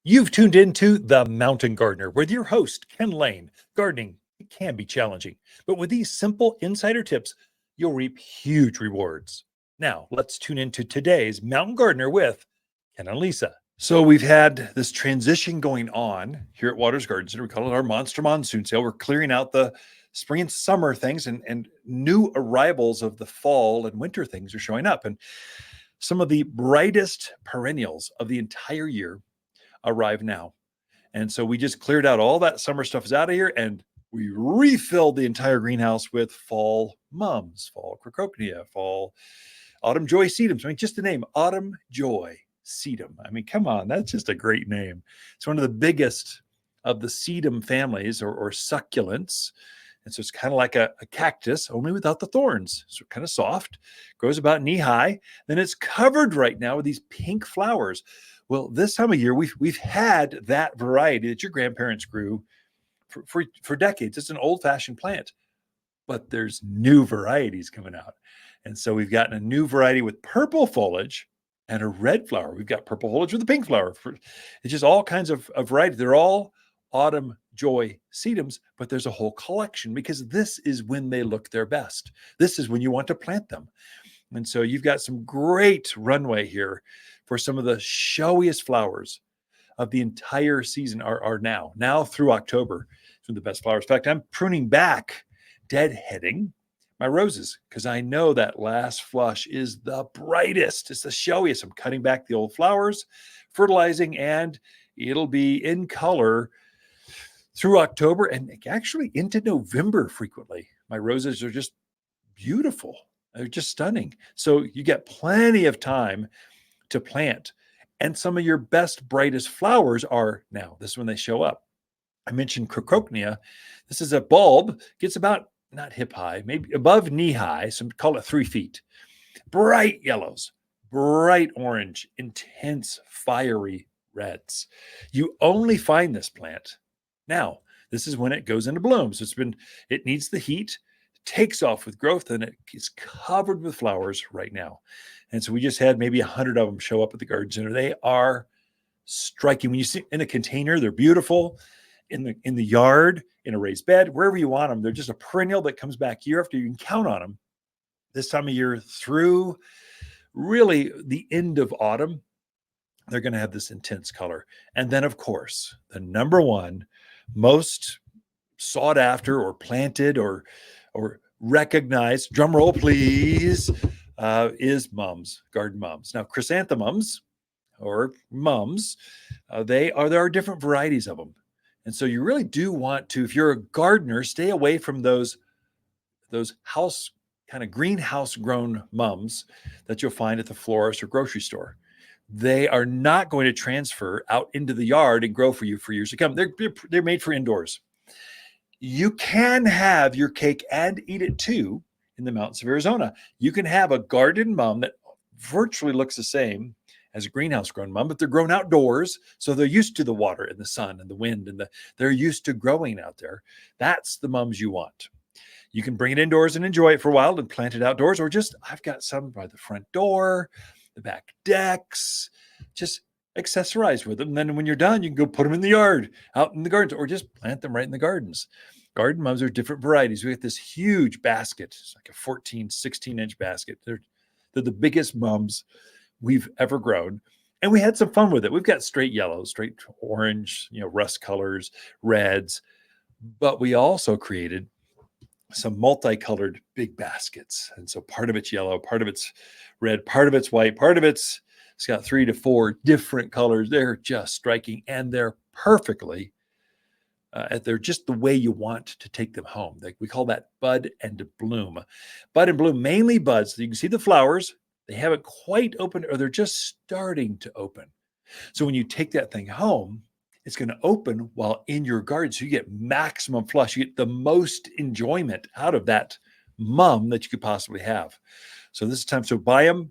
You've tuned into The Mountain Gardener with your host, Ken Lain. Gardening, it can be challenging, but with these simple insider tips, you'll reap huge rewards. Now, let's tune into today's Mountain Gardener with Ken and Lisa. So, we've had this transition going on here at Waters Garden Center. We call it our Monster Monsoon Sale. We're clearing out the spring and summer things, and new arrivals of the fall and winter things are showing up. And some of the brightest perennials of the entire year arrive now. And so we just cleared out all that summer stuff is out of here, and we refilled the entire greenhouse with fall mums, fall crococnia, fall autumn joy sedums. I mean, just the name, autumn joy sedum. I mean, come on, that's just a great name. It's one of the biggest of the sedum families or succulents. And so it's kind of like a cactus, only without the thorns. So kind of soft, grows about knee high. Then it's covered right now with these pink flowers. Well, this time of year, we've had that variety that your grandparents grew for decades. It's an old-fashioned plant, but there's new varieties coming out. And so we've gotten a new variety with purple foliage and a red flower. We've got purple foliage with a pink flower. It's just all kinds of variety. They're all autumn joy sedums, but there's a whole collection because this is when they look their best. This is when you want to plant them. And so you've got some great runway here for some of the showiest flowers of the entire season are now through October. Some of the best flowers. In fact, I'm pruning back, deadheading my roses because I know that last flush is the brightest. It's the showiest. I'm cutting back the old flowers, fertilizing, and it'll be in color through October and actually into November frequently. My roses are just beautiful. They're just stunning. So you get plenty of time to plant. And some of your best, brightest flowers are now. This is when they show up. I mentioned crococnia. This is a bulb, gets about not hip high, maybe above knee high, so call it 3 feet. Bright yellows, bright orange, intense fiery reds. You only find this plant now. This is when it goes into bloom. So it needs the heat, takes off with growth, and it is covered with flowers right now. And so we just had maybe 100 of them show up at the garden center. They are striking. When you see in a container, they're beautiful. In the yard, in a raised bed, wherever you want them, they're just a perennial that comes back year after year. You can count on them this time of year through really the end of autumn. They're going to have this intense color. And then, of course, the number one most sought after or planted or recognized, drum roll please, is mums, garden mums. Now, chrysanthemums or mums, there are different varieties of them. And so you really do want to, if you're a gardener, stay away from those house kind of greenhouse grown mums that you'll find at the florist or grocery store. They are not going to transfer out into the yard and grow for you for years to come. They're made for indoors. You can have your cake and eat it too in the mountains of Arizona. You can have a garden mum that virtually looks the same as a greenhouse grown mum, but they're grown outdoors. So they're used to the water and the sun and the wind, and they're used to growing out there. That's the mums you want. You can bring it indoors and enjoy it for a while and plant it outdoors, or just, I've got some by the front door, the back decks, just accessorize with them. And then when you're done, you can go put them in the yard, out in the gardens, or just plant them right in the gardens. Garden mums are different varieties. We got this huge basket. It's like a 14, 16-inch basket. They're the biggest mums we've ever grown. And we had some fun with it. We've got straight yellow, straight orange, rust colors, reds. But we also created some multicolored big baskets. And so part of it's yellow, part of it's red, part of it's white, part of it's got 3 to 4 different colors. They're just striking, and they're perfectly they're just the way you want to take them home. We call that bud and bloom. Bud and bloom, mainly buds. So you can see the flowers. They haven't quite opened, or they're just starting to open. So when you take that thing home, it's going to open while in your garden. So you get maximum flush. You get the most enjoyment out of that mum that you could possibly have. So this is time. So buy them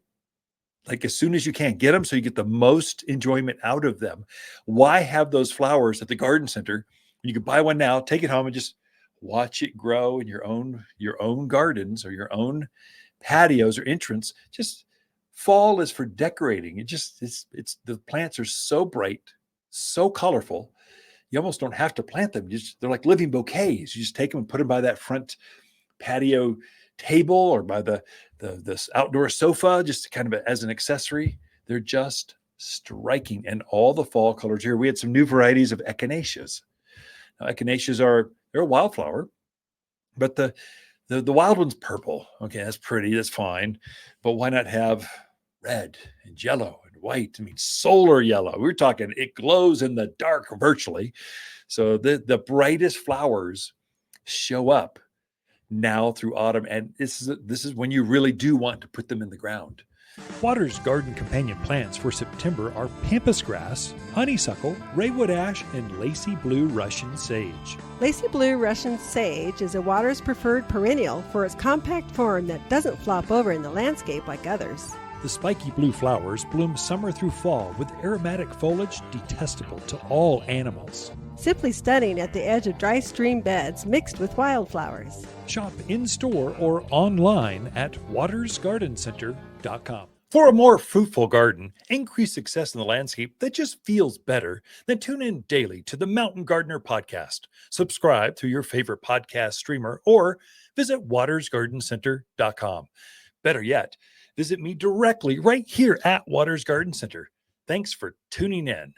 like as soon as you can. Get them so you get the most enjoyment out of them. Why have those flowers at the garden center? You can buy one now, take it home, and just watch it grow in your own gardens or your own patios or entrance. Just fall is for decorating. It's the plants are so bright, so colorful. You almost don't have to plant them. They're like living bouquets. You just take them and put them by that front patio table or by this outdoor sofa, just kind of as an accessory. They're just striking, and all the fall colors here. We had some new varieties of echinaceas. Now, echinaceas they're a wildflower, but the wild one's purple. Okay, that's pretty, that's fine, but why not have red and yellow and white? I mean, solar yellow. We're talking it glows in the dark virtually. So the brightest flowers show up now through autumn, and this is when you really do want to put them in the ground. Water's garden companion plants for September are pampas grass, honeysuckle, raywood ash, and lacy blue Russian sage. Lacy blue Russian sage is a Water's preferred perennial for its compact form that doesn't flop over in the landscape like others. The spiky blue flowers bloom summer through fall with aromatic foliage detestable to all animals. Simply stunning at the edge of dry stream beds mixed with wildflowers. Shop in-store or online at watersgardencenter.com. For a more fruitful garden, increased success in the landscape that just feels better, then tune in daily to the Mountain Gardener podcast. Subscribe through your favorite podcast streamer or visit watersgardencenter.com. Better yet, visit me directly right here at Waters Garden Center. Thanks for tuning in.